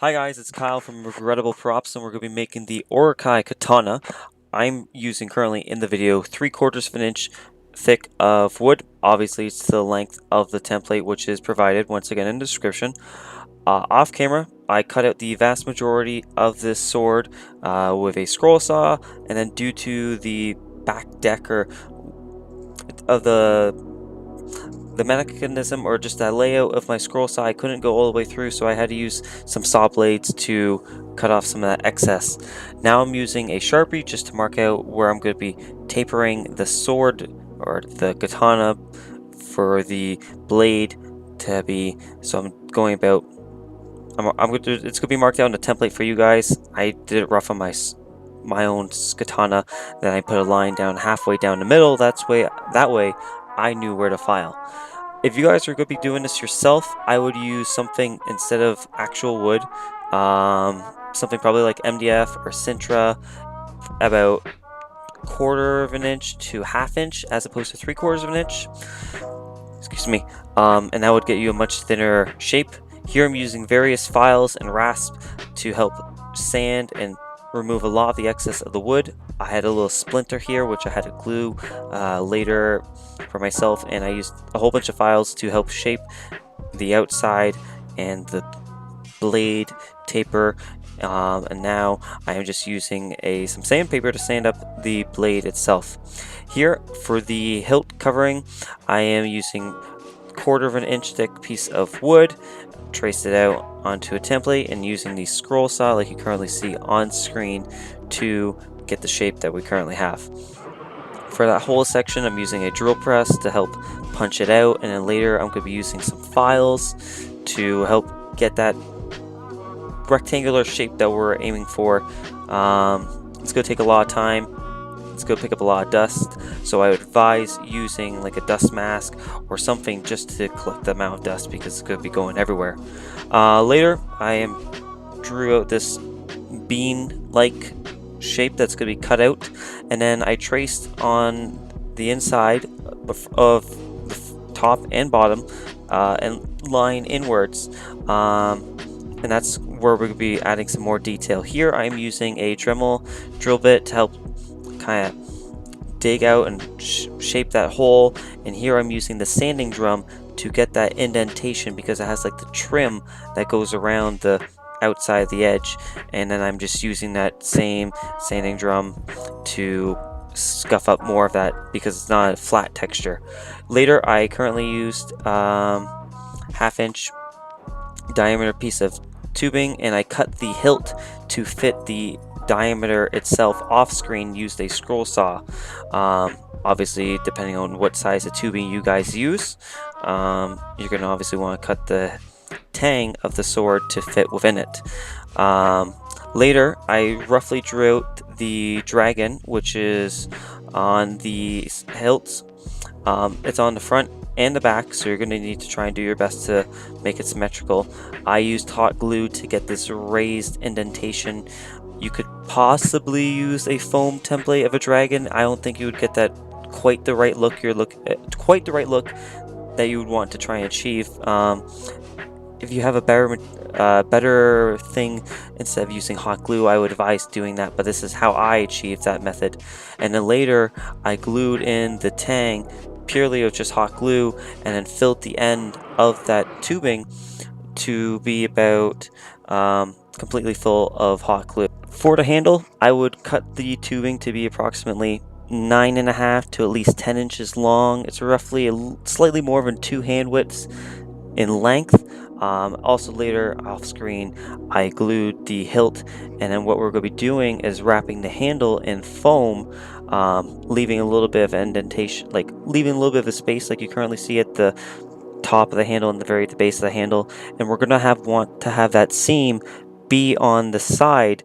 Hi guys, it's Kyle from Regrettable Props, and we're going to be making the Orochi Katana. I'm using currently in the video 3/4 of an inch thick of wood. Obviously it's the length of the template, which is provided once again in the description. Off camera, I cut out the vast majority of this sword with a scroll saw, and then due to the back decker of the mechanism, or just that layout of my scroll saw, I couldn't go all the way through, so I had to use some saw blades to cut off some of that excess. Now I'm using a Sharpie just to mark out where I'm going to be tapering the sword or the katana for the blade to be. So I'm going about. I'm going to. It's going to be marked out in a template for you guys. I did it rough on my own katana. Then I put a line down halfway down the middle. That way I knew where to file. If you guys are going to be doing this yourself, I would use something instead of actual wood, something probably like MDF or sintra, about 1/4 of an inch to 1/2 inch as opposed to 3/4 of an inch. Excuse me. And that would get you a much thinner shape. Here I'm using various files and rasp to help sand and remove a lot of the excess of the wood. I had a little splinter here which I had to glue later for myself, and I used a whole bunch of files to help shape the outside and the blade taper, and now I am just using some sandpaper to sand up the blade itself. Here for the hilt covering, I am using 1/4 of an inch thick piece of wood, traced it out onto a template, and using the scroll saw like you currently see on screen to get the shape that we currently have. For that whole section, I'm using a drill press to help punch it out, and then later I'm going to be using some files to help get that rectangular shape that we're aiming for. It's going to take a lot of time. It's going to pick up a lot of dust, so I would advise using like a dust mask or something just to collect the amount of dust, because it's going to be going everywhere. Later, I drew out this bean-like shape that's going to be cut out, and then I traced on the inside of the top and bottom and line inwards, and that's where we're going to be adding some more detail. Here I'm using a Dremel drill bit to help kind of dig out and shape that hole, and here I'm using the sanding drum to get that indentation because it has like the trim that goes around the outside of the edge, and then I'm just using that same sanding drum to scuff up more of that because it's not a flat texture. Later I currently used 1/2 inch diameter piece of tubing, and I cut the hilt to fit the diameter itself off screen, used a scroll saw. Obviously depending on what size of tubing you guys use, you're going to obviously want to cut the tang of the sword to fit within it. Later I roughly drew out the dragon, which is on the hilts. It's on the front and the back, so you're going to need to try and do your best to make it symmetrical. I used hot glue to get this raised indentation. You could possibly use a foam template of a dragon. I don't think you would get that quite the right look that you would want to try and achieve. If you have a better thing instead of using hot glue, I would advise doing that, but this is how I achieved that method. And then later I glued in the tang purely with just hot glue, and then filled the end of that tubing to be about completely full of hot glue. For the handle, I would cut the tubing to be approximately 9.5 to at least 10 inches long. It's roughly slightly more than 2 hand widths in length. Also later off screen I glued the hilt, and then what we're going to be doing is wrapping the handle in foam, leaving a little bit of indentation, like leaving a little bit of a space like you currently see at the top of the handle and the base of the handle, and we're going to want to have that seam be on the side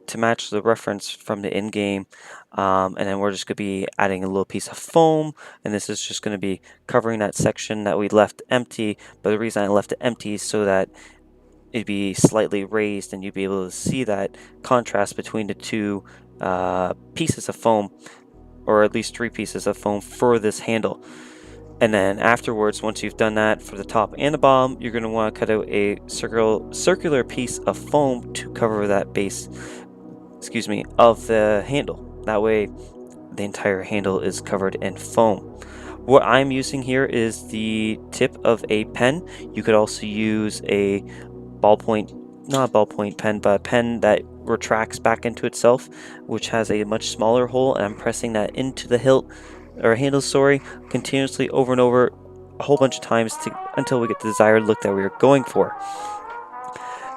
to match the reference from the in-game. And then we're just going to be adding a little piece of foam, and this is just going to be covering that section that we left empty. But the reason I left it empty is so that it'd be slightly raised and you'd be able to see that contrast between the two pieces of foam, or at least 3 pieces of foam for this handle. And then afterwards, once you've done that for the top and the bottom, you're going to want to cut out a circular piece of foam to cover that base, of the handle. That way the entire handle is covered in foam. What I'm using here is the tip of a pen. You could also use a not a ballpoint pen, but a pen that retracts back into itself, which has a much smaller hole, and I'm pressing that into the handle, continuously over and over a whole bunch of times until we get the desired look that we are going for.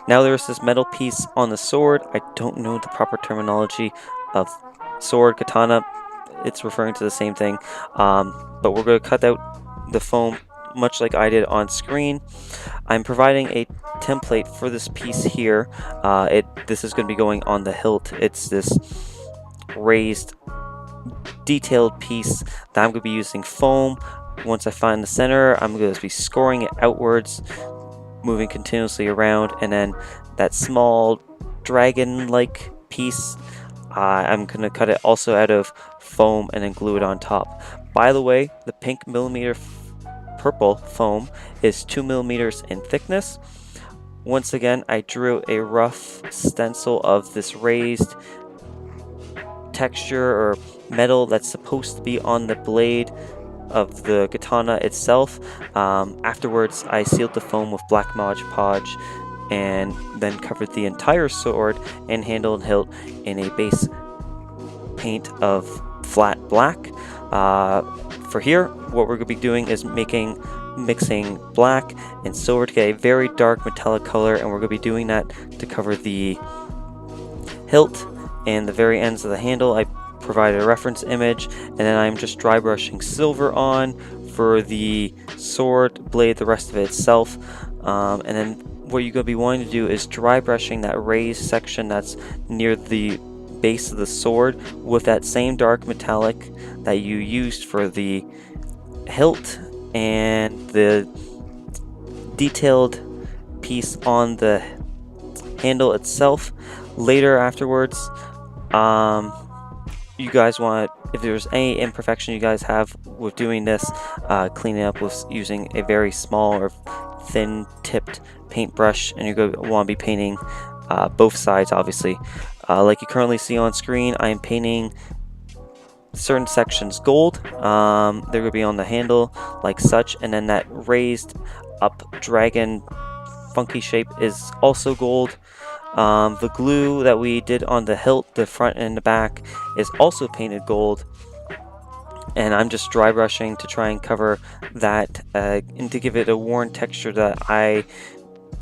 Now there's this metal piece on the sword. I don't know the proper terminology of sword, katana. It's referring to the same thing, but we're going to cut out the foam much like I did on screen. I'm providing a template for this piece here. This is going to be going on the hilt. It's this raised detailed piece that I'm going to be using foam. Once I find the center, I'm going to be scoring it outwards, moving continuously around, and then that small dragon-like piece, I'm going to cut it also out of foam and then glue it on top. By the way, the pink purple foam is 2 millimeters in thickness. Once again, I drew a rough stencil of this raised texture or metal that's supposed to be on the blade of the katana itself. Afterwards, I sealed the foam with black Modge Podge and then covered the entire sword and handle and hilt in a base paint of flat black. For here, what we're going to be doing is mixing black and silver to get a very dark metallic color, and we're going to be doing that to cover the hilt and the very ends of the handle. I provided a reference image, and then I'm just dry brushing silver on for the sword blade, the rest of it itself. And then what you're going to be wanting to do is dry brushing that raised section that's near the base of the sword with that same dark metallic that you used for the hilt and the detailed piece on the handle itself. Later afterwards, you guys want, if there's any imperfection you guys have with doing this, clean it up with using a very small or thin tipped paintbrush, and you're going to want to be painting both sides, obviously. Like you currently see on screen, I am painting certain sections gold. They're going to be on the handle like such, and then that raised up dragon funky shape is also gold. The glue that we did on the hilt, the front and the back, is also painted gold, and I'm just dry brushing to try and cover that and to give it a worn texture that I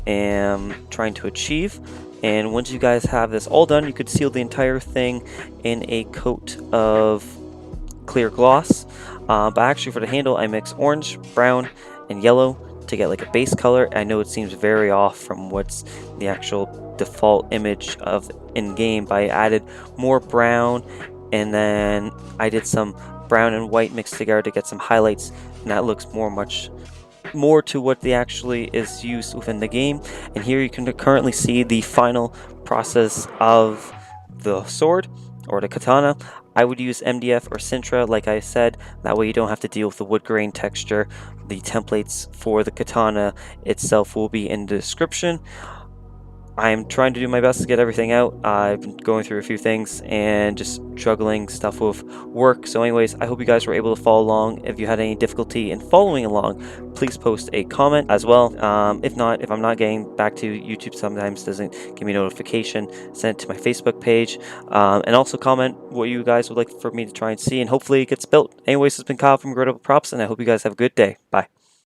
am trying to achieve. And once you guys have this all done, you could seal the entire thing in a coat of clear gloss. But actually for the handle, I mix orange, brown, and yellow to get like a base color. I know it seems very off from what's the actual default image of in-game, but I added more brown, and then I did some brown and white mixed together to get some highlights, and that looks much more to what they actually is used within the game. And here you can currently see the final process of the sword or the katana. I would use MDF or sintra, like I said. That way you don't have to deal with the wood grain texture. The templates for the katana itself will be in the description. I'm trying to do my best to get everything out. I've been going through a few things and just juggling stuff with work. So anyways, I hope you guys were able to follow along. If you had any difficulty in following along, please post a comment as well. If not, if I'm not getting back to YouTube, sometimes doesn't give me a notification, send it to my Facebook page. And also comment what you guys would like for me to try and see, and hopefully it gets built. Anyways, this has been Kyle from Regrettable Props, and I hope you guys have a good day. Bye.